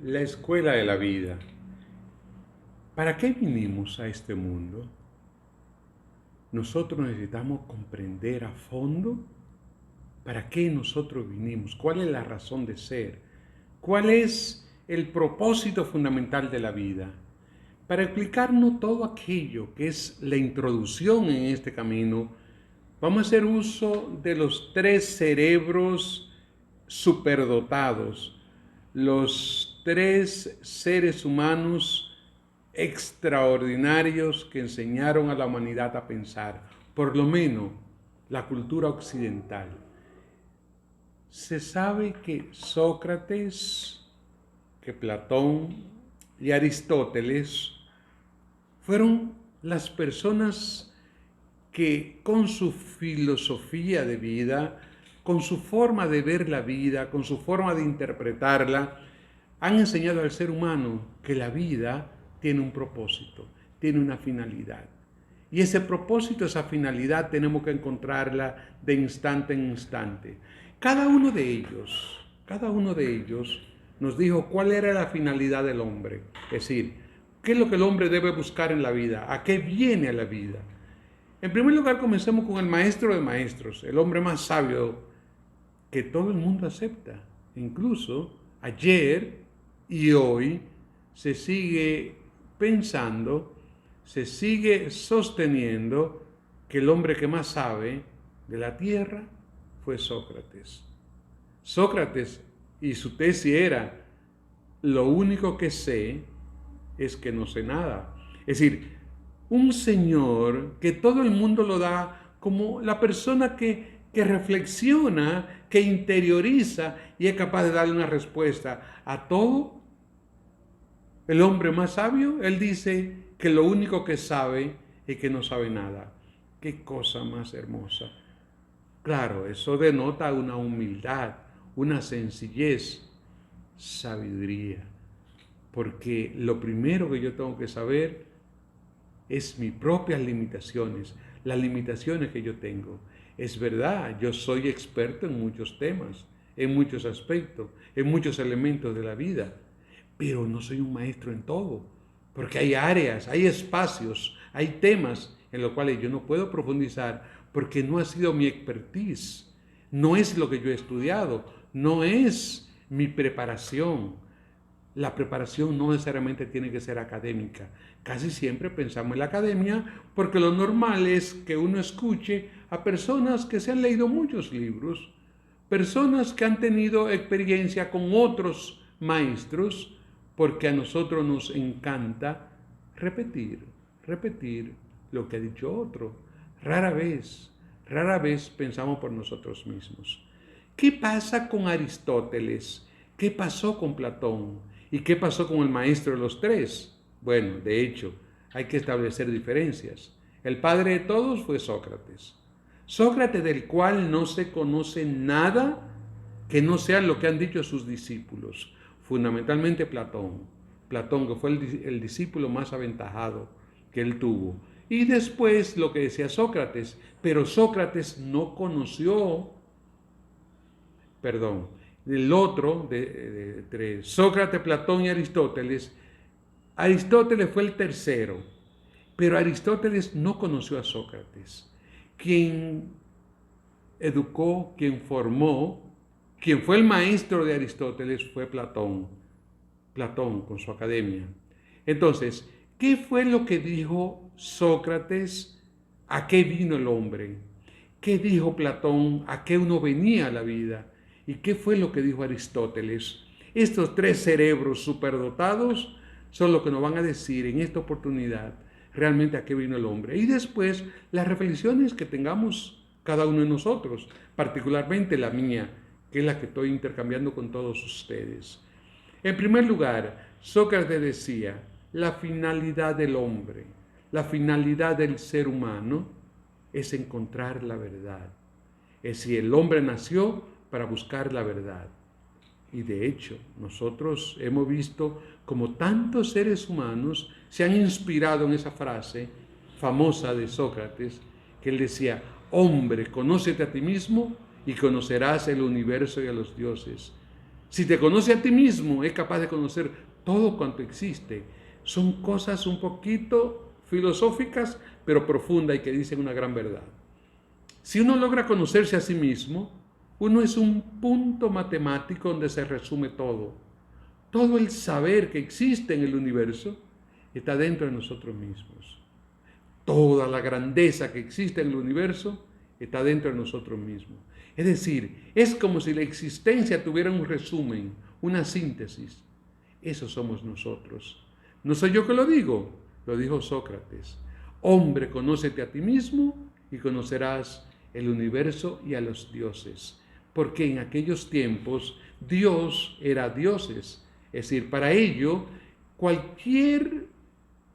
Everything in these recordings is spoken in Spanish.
La escuela de la vida. ¿Para qué vinimos a este mundo? Nosotros necesitamos comprender a fondo para qué nosotros vinimos, cuál es la razón de ser, cuál es el propósito fundamental de la vida. Para explicarnos todo aquello que es la introducción en este camino, vamos a hacer uso de los tres cerebros superdotados, los tres seres humanos extraordinarios que enseñaron a la humanidad a pensar, por lo menos la cultura occidental. Se sabe que Sócrates, que Platón y Aristóteles fueron las personas que con su filosofía de vida, con su forma de ver la vida, con su forma de interpretarla, han enseñado al ser humano que la vida tiene un propósito, tiene una finalidad. Y ese propósito, esa finalidad, tenemos que encontrarla de instante en instante. Cada uno de ellos nos dijo cuál era la finalidad del hombre. Es decir, qué es lo que el hombre debe buscar en la vida, a qué viene a la vida. En primer lugar, comencemos con el maestro de maestros, el hombre más sabio que todo el mundo acepta. Incluso ayer y hoy se sigue pensando, se sigue sosteniendo que el hombre que más sabe de la tierra fue Sócrates. Sócrates, y su tesis era, lo único que sé es que no sé nada. Es decir, un señor que todo el mundo lo da como la persona que reflexiona, que interioriza y es capaz de darle una respuesta a todo. El hombre más sabio, él dice que lo único que sabe es que no sabe nada. Qué cosa más hermosa. Claro, eso denota una humildad, una sencillez, sabiduría. Porque lo primero que yo tengo que saber es mis propias limitaciones, las limitaciones que yo tengo. Es verdad, yo soy experto en muchos temas, en muchos aspectos, en muchos elementos de la vida, pero no soy un maestro en todo, porque hay áreas, hay espacios, hay temas en los cuales yo no puedo profundizar porque no ha sido mi expertise, no es lo que yo he estudiado, no es mi preparación. La preparación no necesariamente tiene que ser académica. Casi siempre pensamos en la academia porque lo normal es que uno escuche a personas que se han leído muchos libros, personas que han tenido experiencia con otros maestros, porque a nosotros nos encanta repetir lo que ha dicho otro. Rara vez pensamos por nosotros mismos. ¿Qué pasa con Aristóteles? ¿Qué pasó con Platón? ¿Y qué pasó con el maestro de los tres? Bueno, de hecho, hay que establecer diferencias. El padre de todos fue Sócrates. Sócrates, del cual no se conoce nada que no sea lo que han dicho sus discípulos, fundamentalmente Platón. Platón, que fue el discípulo más aventajado que él tuvo. Y después lo que decía Sócrates, pero Sócrates no conoció, perdón, el otro, entre Sócrates, Platón y Aristóteles. Aristóteles fue el tercero, pero Aristóteles no conoció a Sócrates. Quien educó, quien formó, quien fue el maestro de Aristóteles fue Platón. Platón con su academia. Entonces, ¿qué fue lo que dijo Sócrates? ¿A qué vino el hombre? ¿Qué dijo Platón? ¿A qué uno venía a la vida? ¿Y qué fue lo que dijo Aristóteles? Estos tres cerebros superdotados son los que nos van a decir en esta oportunidad realmente a qué vino el hombre. Y después las reflexiones que tengamos cada uno de nosotros, particularmente la mía, que es la que estoy intercambiando con todos ustedes. En primer lugar, Sócrates decía, la finalidad del hombre, la finalidad del ser humano es encontrar la verdad. Es decir, el hombre nació para buscar la verdad. Y de hecho, nosotros hemos visto como tantos seres humanos se han inspirado en esa frase famosa de Sócrates, que él decía, hombre, conócete a ti mismo y conocerás el universo y a los dioses. Si te conoce a ti mismo, es capaz de conocer todo cuanto existe. Son cosas un poquito filosóficas, pero profundas y que dicen una gran verdad. Si uno logra conocerse a sí mismo, uno es un punto matemático donde se resume todo. Todo el saber que existe en el universo está dentro de nosotros mismos. Toda la grandeza que existe en el universo está dentro de nosotros mismos. Es decir, es como si la existencia tuviera un resumen, una síntesis. Eso somos nosotros. No soy yo que lo dijo Sócrates. Hombre, conócete a ti mismo y conocerás el universo y a los dioses. Porque en aquellos tiempos Dios era dioses. Es decir, para ello, cualquier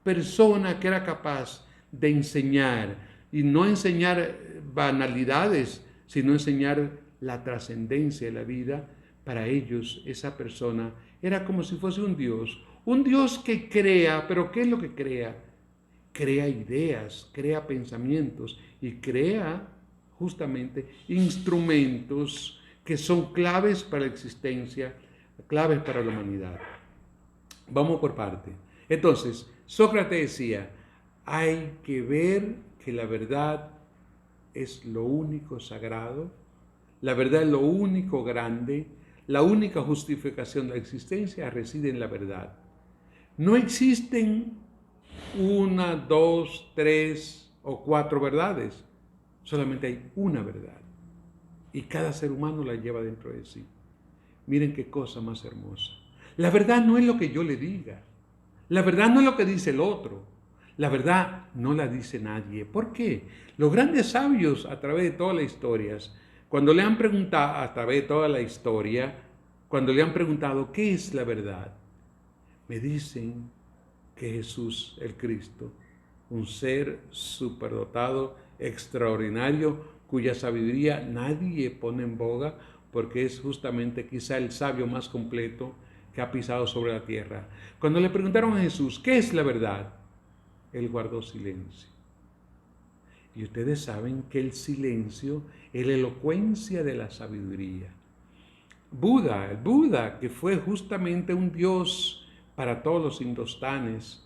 persona que era capaz de enseñar, y no enseñar banalidades, sino enseñar la trascendencia de la vida, para ellos esa persona era como si fuese un Dios que crea, pero ¿qué es lo que crea? Crea ideas, crea pensamientos y crea justamente instrumentos que son claves para la existencia, claves para la humanidad. Vamos por parte. Entonces, Sócrates decía, hay que ver que la verdad es lo único sagrado, la verdad es lo único grande, la única justificación de la existencia reside en la verdad. No existen una, dos, tres o cuatro verdades, solamente hay una verdad y cada ser humano la lleva dentro de sí. Miren qué cosa más hermosa. La verdad no es lo que yo le diga, la verdad no es lo que dice el otro, la verdad no la dice nadie. ¿Por qué? Los grandes sabios a través de todas las historias, cuando le han preguntado a través de toda la historia, cuando le han preguntado ¿qué es la verdad? Me dicen que Jesús, el Cristo, un ser superdotado, extraordinario, cuya sabiduría nadie pone en boga, porque es justamente quizá el sabio más completo que ha pisado sobre la tierra. Cuando le preguntaron a Jesús, ¿qué es la verdad? Él guardó silencio. Y ustedes saben que el silencio es la elocuencia de la sabiduría. El Buda, que fue justamente un dios para todos los indostanes,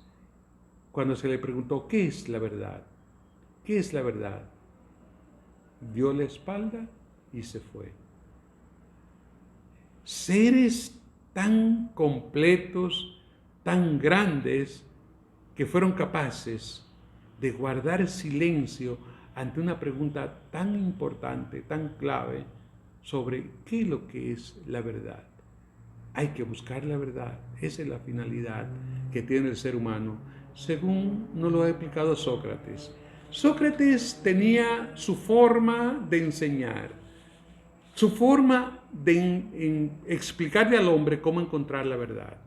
cuando se le preguntó, ¿qué es la verdad? ¿Qué es la verdad? Dio la espalda y se fue. Seres tan completos, tan grandes, que fueron capaces de guardar silencio ante una pregunta tan importante, tan clave, sobre qué es lo que es la verdad. Hay que buscar la verdad. Esa es la finalidad que tiene el ser humano, según nos lo ha explicado Sócrates. Sócrates tenía su forma de enseñar, su forma de explicarle al hombre cómo encontrar la verdad.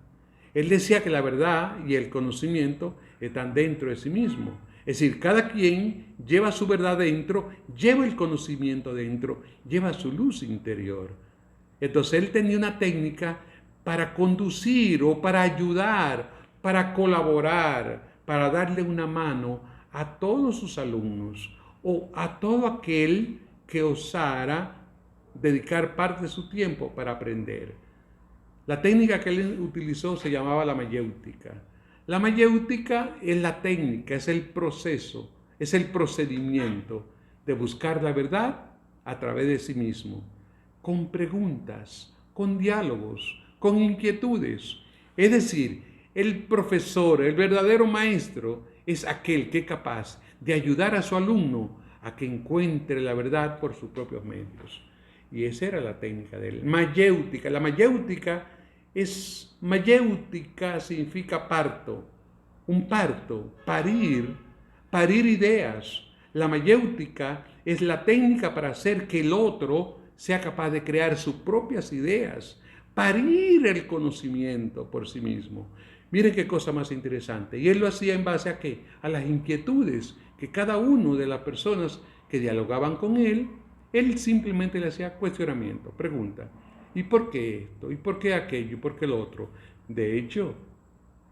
Él decía que la verdad y el conocimiento están dentro de sí mismo. Es decir, cada quien lleva su verdad dentro, lleva el conocimiento dentro, lleva su luz interior. Entonces él tenía una técnica para conducir o para ayudar, para colaborar, para darle una mano a todos sus alumnos o a todo aquel que osara dedicar parte de su tiempo para aprender. La técnica que él utilizó se llamaba la mayéutica. La mayéutica es la técnica, es el proceso, es el procedimiento de buscar la verdad a través de sí mismo, con preguntas, con diálogos, con inquietudes. Es decir, el profesor, el verdadero maestro, es aquel que es capaz de ayudar a su alumno a que encuentre la verdad por sus propios medios. Y esa era la técnica de él. Mayéutica. La mayéutica significa parto. Un parto, parir ideas. La mayéutica es la técnica para hacer que el otro sea capaz de crear sus propias ideas, parir el conocimiento por sí mismo. Miren qué cosa más interesante. Y él lo hacía en base a ¿qué? A las inquietudes que cada uno de las personas que dialogaban con él simplemente le hacía cuestionamiento, pregunta. ¿Y por qué esto? ¿Y por qué aquello? ¿Y por qué lo otro? De hecho,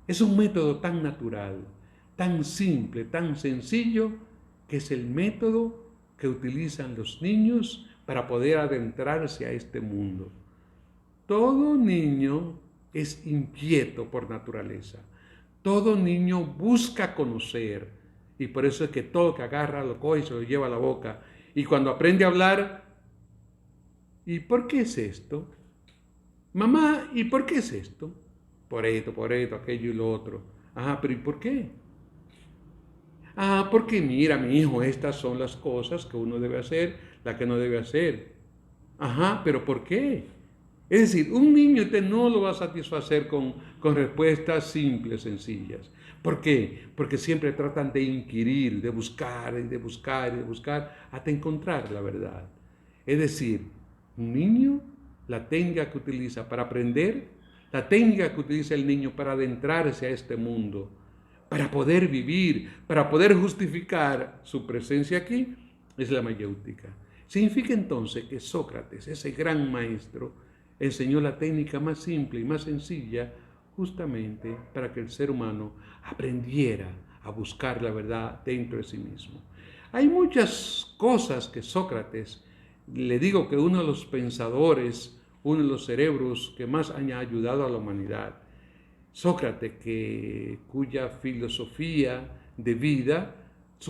es un método tan natural, tan simple, tan sencillo, que es el método que utilizan los niños para poder adentrarse a este mundo. todo niño es inquieto por naturaleza. Todo niño busca conocer. Y por eso es que todo que agarra lo coge y se lo lleva a la boca. Y cuando aprende a hablar, ¿y por qué es esto? Mamá, ¿y por qué es esto? Por esto, aquello y lo otro. Ajá, pero ¿y por qué? Ah, porque mira, mi hijo, estas son las cosas que uno debe hacer, las que no debe hacer. Ajá, pero ¿por qué? Es decir, un niño usted no lo va a satisfacer con respuestas simples, sencillas. ¿Por qué? Porque siempre tratan de inquirir, de buscar y de buscar y de buscar hasta encontrar la verdad. Es decir, un niño, la técnica que utiliza para aprender, la técnica que utiliza el niño para adentrarse a este mundo, para poder vivir, para poder justificar su presencia aquí, es la mayéutica. Significa entonces que Sócrates, ese gran maestro, enseñó la técnica más simple y más sencilla justamente para que el ser humano aprendiera a buscar la verdad dentro de sí mismo. Hay muchas cosas que Sócrates, le digo que uno de los pensadores, uno de los cerebros que más han ayudado a la humanidad, Sócrates, cuya filosofía de vida,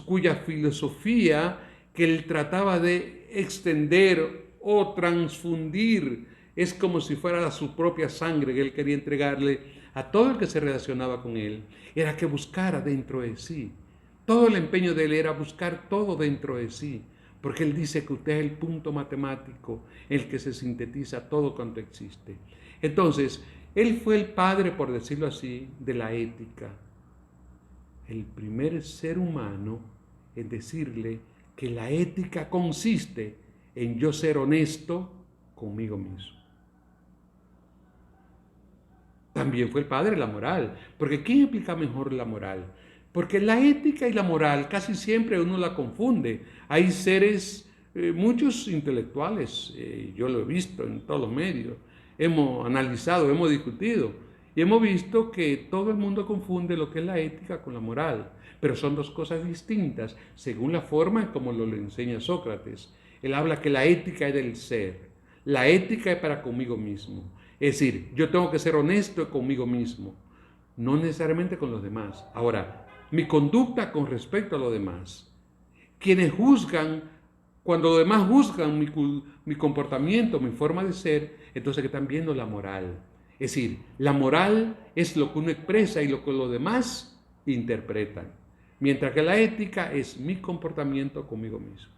cuya filosofía que él trataba de extender o transfundir, es como si fuera su propia sangre que él quería entregarle a todo el que se relacionaba con él, era que buscara dentro de sí. Todo el empeño de él era buscar todo dentro de sí, porque él dice que usted es el punto matemático en el que se sintetiza todo cuanto existe. Entonces, él fue el padre, por decirlo así, de la ética. El primer ser humano en decirle que la ética consiste en yo ser honesto conmigo mismo. También fue el padre de la moral, porque ¿quién explica mejor la moral? Porque la ética y la moral casi siempre uno la confunde. Hay seres, muchos intelectuales, yo lo he visto en todos los medios, hemos analizado, hemos discutido y hemos visto que todo el mundo confunde lo que es la ética con la moral, pero son dos cosas distintas según la forma en como lo enseña Sócrates. Él habla que la ética es del ser, la ética es para conmigo mismo. Es decir, yo tengo que ser honesto conmigo mismo, no necesariamente con los demás. Ahora, mi conducta con respecto a los demás. Quienes juzgan, cuando los demás juzgan mi comportamiento, mi forma de ser, entonces que están viendo la moral. Es decir, la moral es lo que uno expresa y lo que los demás interpretan. Mientras que la ética es mi comportamiento conmigo mismo.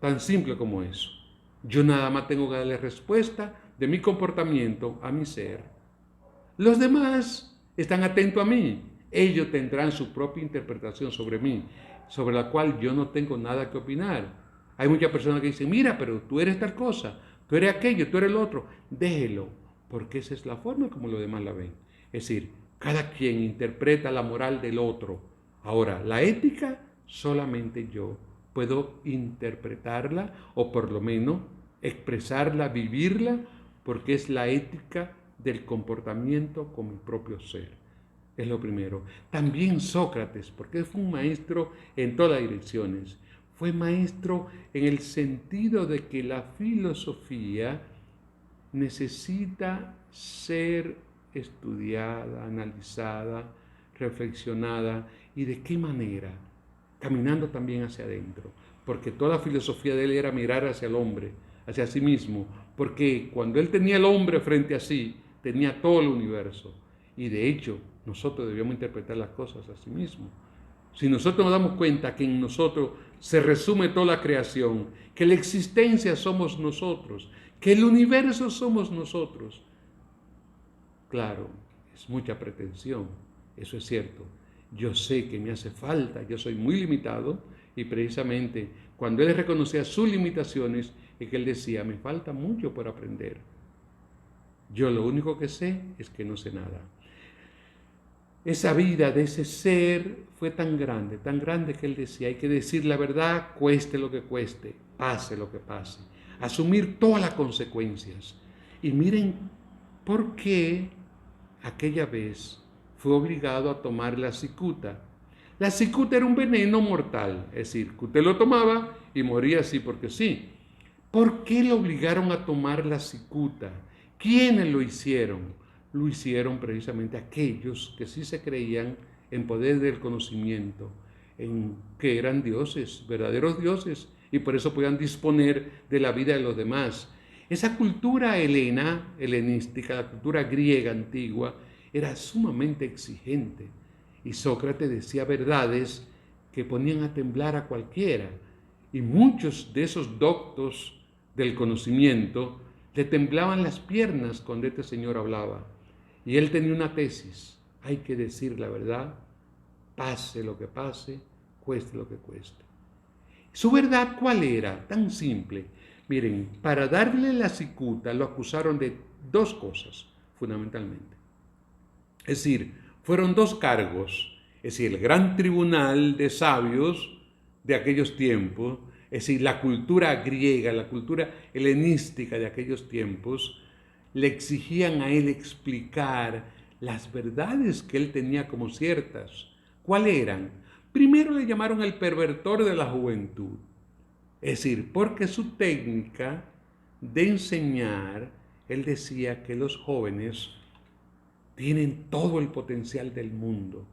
Tan simple como eso. Yo nada más tengo que darle respuesta de mi comportamiento a mi ser. Los demás están atentos a mí. Ellos tendrán su propia interpretación sobre mí, sobre la cual yo no tengo nada que opinar. Hay muchas personas que dicen, mira, pero tú eres tal cosa, tú eres aquello, tú eres el otro. Déjelo, porque esa es la forma como los demás la ven. Es decir, cada quien interpreta la moral del otro. Ahora, la ética solamente yo puedo interpretarla o por lo menos expresarla, vivirla, porque es la ética del comportamiento con mi propio ser. Es lo primero. También Sócrates, porque fue un maestro en todas las direcciones. Fue maestro en el sentido de que la filosofía necesita ser estudiada, analizada, reflexionada. ¿Y de qué manera? Caminando también hacia adentro. Porque toda la filosofía de él era mirar hacia el hombre, hacia sí mismo. Porque cuando él tenía el hombre frente a sí, tenía todo el universo. Y de hecho, nosotros debíamos interpretar las cosas a sí mismo. Si nosotros nos damos cuenta que en nosotros se resume toda la creación, que la existencia somos nosotros, que el universo somos nosotros. Claro, es mucha pretensión, eso es cierto. Yo sé que me hace falta, yo soy muy limitado y precisamente cuando él reconocía sus limitaciones es que él decía, me falta mucho por aprender. Yo lo único que sé es que no sé nada. Esa vida de ese ser fue tan grande que él decía, hay que decir la verdad, cueste lo que cueste, pase lo que pase, asumir todas las consecuencias. Y miren por qué aquella vez fue obligado a tomar la cicuta. La cicuta era un veneno mortal, es decir, que usted lo tomaba y moría así porque sí. ¿Por qué le obligaron a tomar la cicuta? ¿Quiénes lo hicieron? Lo hicieron precisamente aquellos que sí se creían en poder del conocimiento, en que eran dioses, verdaderos dioses, y por eso podían disponer de la vida de los demás. Esa cultura helenística, la cultura griega antigua, era sumamente exigente. Y Sócrates decía verdades que ponían a temblar a cualquiera. Y muchos de esos doctos del conocimiento le temblaban las piernas cuando este señor hablaba. Y él tenía una tesis: hay que decir la verdad, pase lo que pase, cueste lo que cueste. ¿Su verdad cuál era? Tan simple. Miren, para darle la cicuta lo acusaron de dos cosas, fundamentalmente. Es decir, fueron dos cargos. Es decir, el gran tribunal de sabios de aquellos tiempos, es decir, la cultura griega, la cultura helenística de aquellos tiempos, le exigían a él explicar las verdades que él tenía como ciertas. ¿Cuáles eran? Primero le llamaron el pervertor de la juventud. Es decir, porque su técnica de enseñar, él decía que los jóvenes tienen todo el potencial del mundo.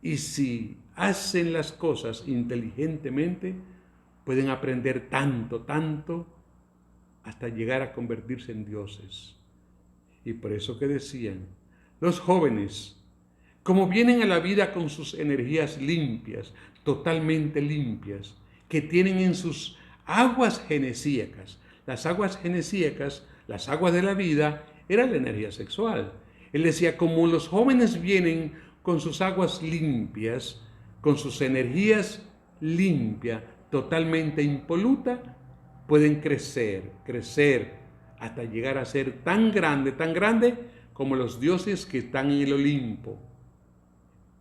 Y si hacen las cosas inteligentemente, pueden aprender tanto, tanto, hasta llegar a convertirse en dioses. Y por eso que decían, los jóvenes, como vienen a la vida con sus energías limpias, totalmente limpias, que tienen en sus aguas genesíacas. Las aguas genesíacas, las aguas de la vida, era la energía sexual. Él decía, como los jóvenes vienen con sus aguas limpias, con sus energías limpias, totalmente impoluta, pueden crecer hasta llegar a ser tan grande como los dioses que están en el Olimpo.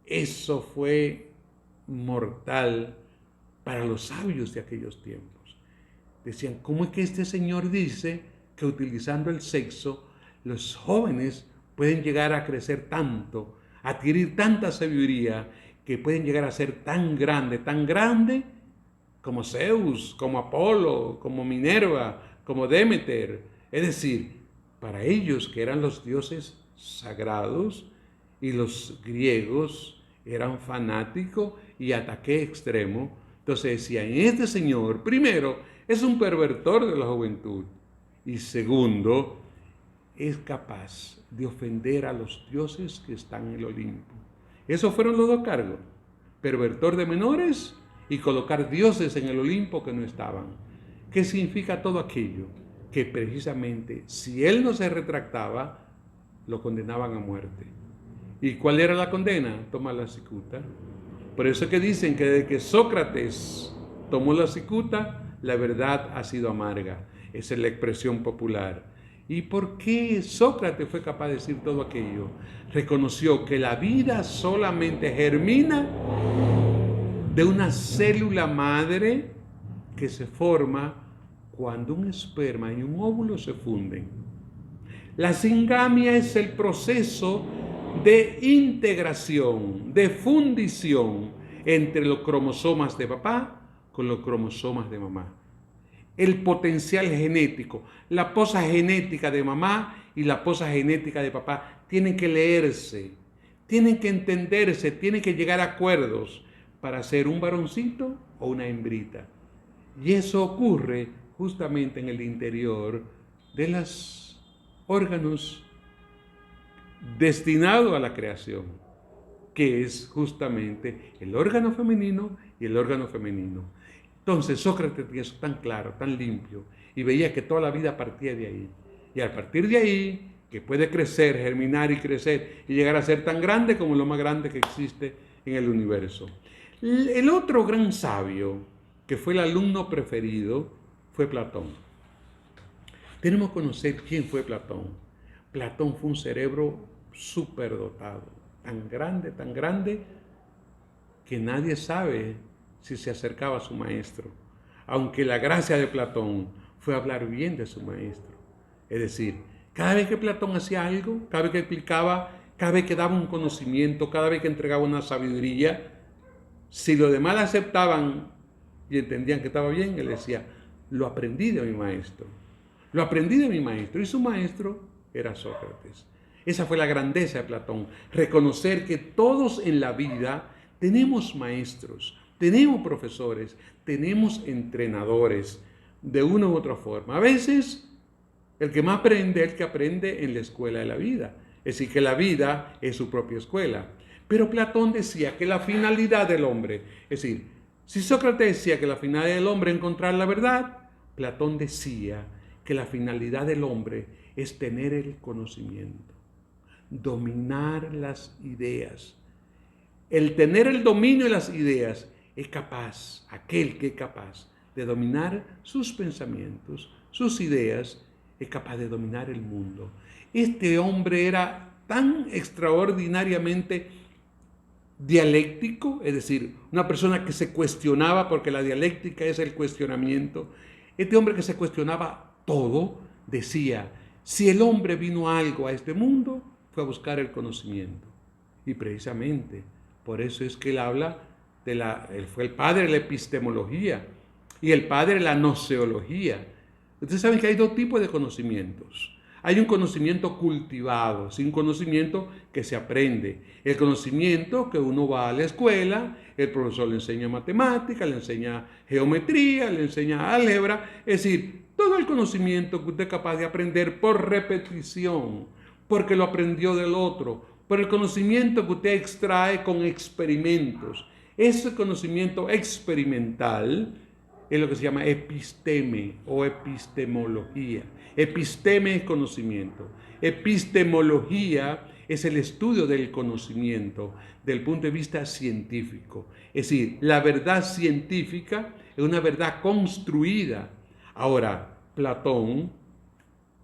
Eso fue mortal para los sabios de aquellos tiempos. Decían, ¿cómo es que este señor dice que utilizando el sexo los jóvenes pueden llegar a crecer tanto, a adquirir tanta sabiduría, que pueden llegar a ser tan grande como Zeus, como Apolo, como Minerva, como Demeter? Es decir, para ellos que eran los dioses sagrados, y los griegos eran fanáticos y ataque extremo. Entonces decían, este señor, primero, es un pervertor de la juventud, y segundo, es capaz de ofender a los dioses que están en el Olimpo. Esos fueron los dos cargos: pervertor de menores y colocar dioses en el Olimpo que no estaban. ¿Qué significa todo aquello? Que precisamente si él no se retractaba, lo condenaban a muerte. ¿Y cuál era la condena? Tomar la cicuta. Por eso es que dicen que desde que Sócrates tomó la cicuta, la verdad ha sido amarga. Esa es la expresión popular. ¿Y por qué Sócrates fue capaz de decir todo aquello? Reconoció que la vida solamente germina de una célula madre que se forma cuando un esperma y un óvulo se funden. La singamia es el proceso de integración, de fundición entre los cromosomas de papá con los cromosomas de mamá. El potencial genético, la posa genética de mamá y la posa genética de papá tienen que leerse, tienen que entenderse, tienen que llegar a acuerdos para ser un varoncito o una hembrita. Y eso ocurre justamente en el interior de los órganos destinados a la creación, que es justamente el órgano femenino y el órgano femenino. Entonces Sócrates tenía eso tan claro, tan limpio, y veía que toda la vida partía de ahí. Y al partir de ahí, que puede crecer, germinar y crecer, y llegar a ser tan grande como lo más grande que existe en el universo. El otro gran sabio, que fue el alumno preferido, fue Platón. Tenemos que conocer quién fue Platón. Platón fue un cerebro superdotado, tan grande, que nadie sabe si se acercaba a su maestro, aunque la gracia de Platón fue hablar bien de su maestro. Es decir, cada vez que Platón hacía algo, cada vez que explicaba, cada vez que daba un conocimiento, cada vez que entregaba una sabiduría, si los demás la aceptaban y entendían que estaba bien, él decía, lo aprendí de mi maestro. Lo aprendí de mi maestro y su maestro era Sócrates. Esa fue la grandeza de Platón, reconocer que todos en la vida tenemos maestros, tenemos profesores, tenemos entrenadores de una u otra forma. A veces el que más aprende es el que aprende en la escuela de la vida. Es decir, que la vida es su propia escuela. Pero Platón decía que la finalidad del hombre, es decir, si Sócrates decía que la finalidad del hombre es encontrar la verdad, Platón decía que la finalidad del hombre es tener el conocimiento, dominar las ideas. El tener el dominio de las ideas es capaz, aquel que es capaz de dominar sus pensamientos, sus ideas, es capaz de dominar el mundo. Este hombre era tan extraordinariamente dialéctico, es decir, una persona que se cuestionaba, porque la dialéctica es el cuestionamiento. Este hombre que se cuestionaba todo, decía, si el hombre vino a algo a este mundo, fue a buscar el conocimiento. Y precisamente, por eso es que él habla él fue el padre de la epistemología y el padre de la gnoseología. Ustedes saben que hay dos tipos de conocimientos. Hay un conocimiento cultivado, un conocimiento que se aprende. El conocimiento que uno va a la escuela, el profesor le enseña matemática, le enseña geometría, le enseña álgebra. Es decir, todo el conocimiento que usted es capaz de aprender por repetición, porque lo aprendió del otro, por el conocimiento que usted extrae con experimentos. Ese conocimiento experimental es lo que se llama episteme o epistemología. Episteme es conocimiento. Epistemología es el estudio del conocimiento desde el punto de vista científico. Es decir, la verdad científica es una verdad construida. Ahora, Platón,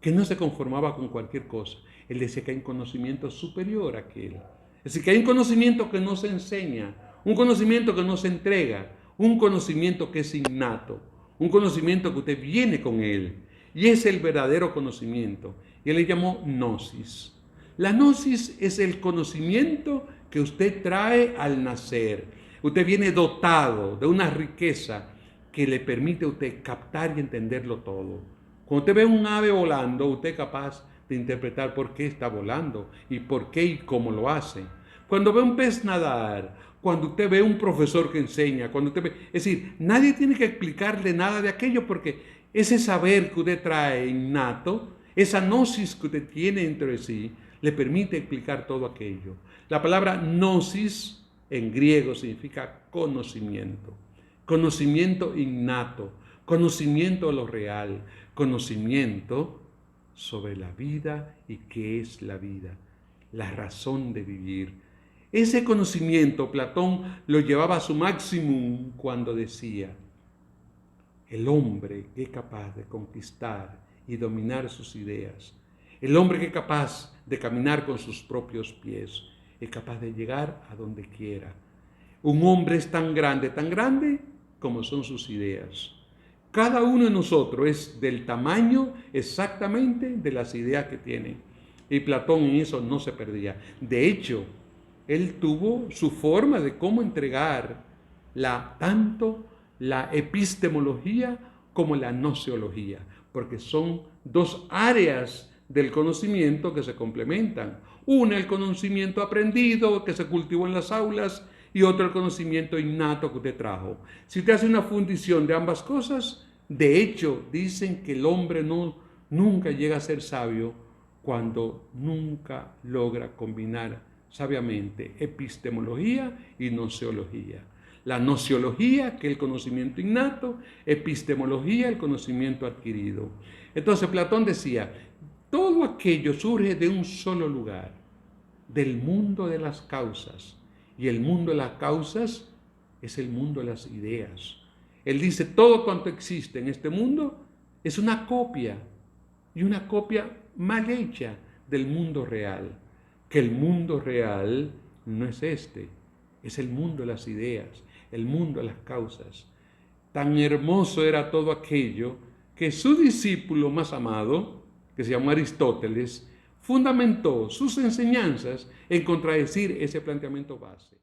que no se conformaba con cualquier cosa, él decía que hay un conocimiento superior a aquel. Es decir, que hay un conocimiento que no se enseña, un conocimiento que no se entrega, un conocimiento que es innato, un conocimiento que usted viene con él. Y es el verdadero conocimiento. Y él le llamó gnosis. La gnosis es el conocimiento que usted trae al nacer. Usted viene dotado de una riqueza que le permite a usted captar y entenderlo todo. Cuando usted ve un ave volando, usted es capaz de interpretar por qué está volando y por qué y cómo lo hace. Cuando ve un pez nadar, cuando usted ve un profesor que enseña, cuando usted ve, es decir, nadie tiene que explicarle nada de aquello porque ese saber que usted trae innato, esa gnosis que usted tiene dentro de sí, le permite explicar todo aquello. La palabra gnosis en griego significa conocimiento, conocimiento innato, conocimiento de lo real, conocimiento sobre la vida y qué es la vida, la razón de vivir. Ese conocimiento Platón lo llevaba a su máximo cuando decía, el hombre que es capaz de conquistar y dominar sus ideas, el hombre que es capaz de caminar con sus propios pies, es capaz de llegar a donde quiera. Un hombre es tan grande como son sus ideas. Cada uno de nosotros es del tamaño exactamente de las ideas que tiene. Y Platón en eso no se perdía. De hecho, él tuvo su forma de cómo entregar tanto la epistemología como la gnoseología, porque son dos áreas del conocimiento que se complementan. Una, el conocimiento aprendido que se cultivó en las aulas, y otro, el conocimiento innato que usted trajo. Si usted hace una fundición de ambas cosas, de hecho, dicen que el hombre nunca llega a ser sabio cuando nunca logra combinar sabiamente epistemología y gnoseología. La gnoseología, que es el conocimiento innato, epistemología, el conocimiento adquirido. Entonces Platón decía, todo aquello surge de un solo lugar, del mundo de las causas. Y el mundo de las causas es el mundo de las ideas. Él dice, todo cuanto existe en este mundo es una copia, y una copia mal hecha del mundo real. Que el mundo real no es este, es el mundo de las ideas, el mundo de las causas. Tan hermoso era todo aquello que su discípulo más amado, que se llamó Aristóteles, fundamentó sus enseñanzas en contradecir ese planteamiento base.